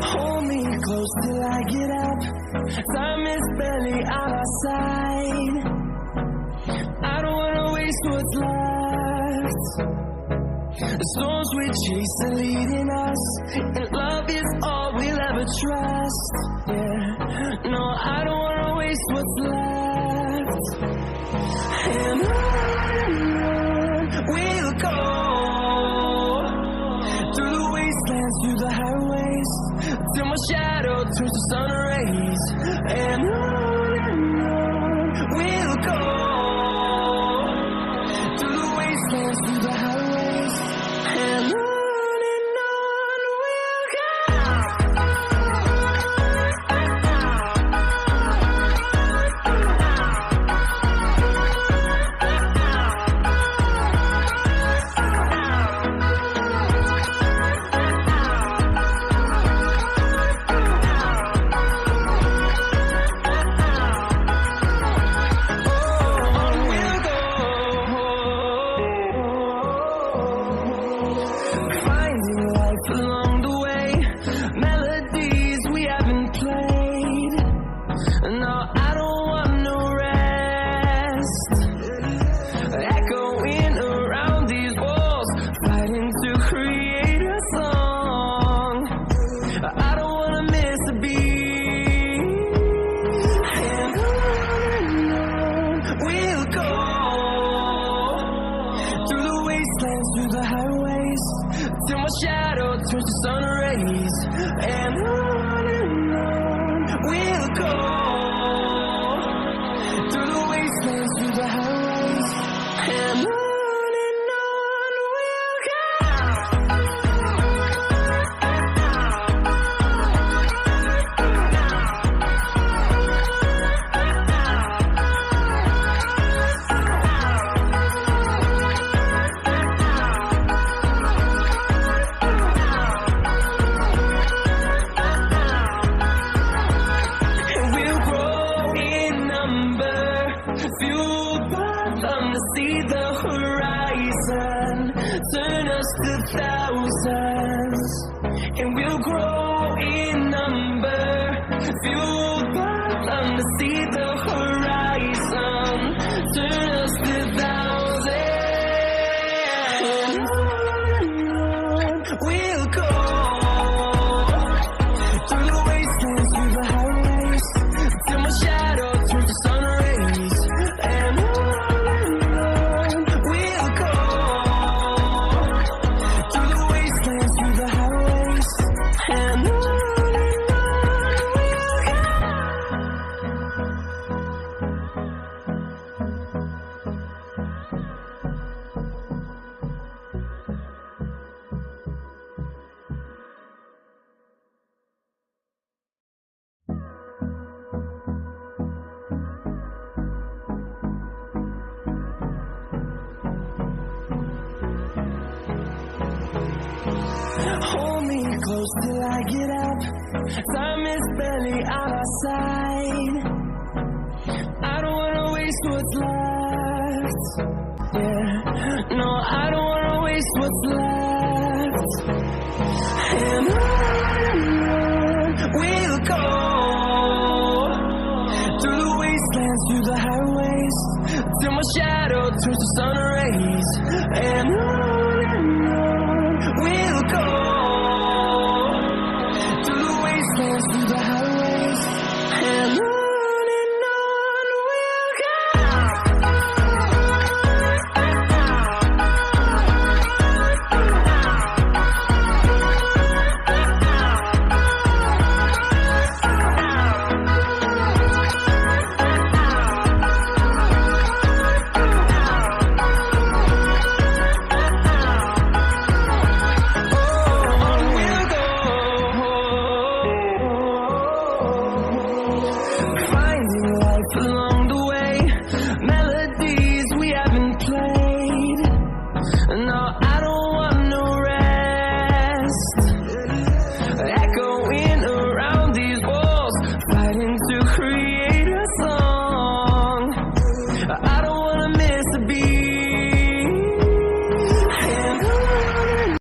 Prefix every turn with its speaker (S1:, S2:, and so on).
S1: Hold me close till I get up. Time is barely on our side. I don't wanna waste what's left. The storms we chase are leading us, and love is all we'll ever trust. Yeah, no, I don't wanna waste what's left. And on we'll go, through the wastelands, through the highways, till my shadow turns to sun rays. And on we'll go, through the wastelands, through the highways, and on we'll go. Along the way, melodies we haven't played. No, I don't want no rest. Echoing around these walls, fighting to create a song. I don't wanna miss a beat. And on we'll go, through the wastelands, through the highways, till my shadow turns to sun rays. And on we'll go, through the wastelands, through the highways, and on we'll go. Fueled by them to see the horizon, turn us to thousands, and we'll grow in number. Fueled by them to see the horizon, turn us to thousands, and on we'll go, through the wastelands, through the highways, till my shadow turns to sun rays. And on we'll go, through the wastelands, through the highways, and on we'll go. Hold me close till I get up. Time is barely on our side. I don't wanna waste what's left. Yeah, no, I don't wanna waste what's left. And on we'll go, through the wastelands, through the highways, till my shadow turns to sun rays. And on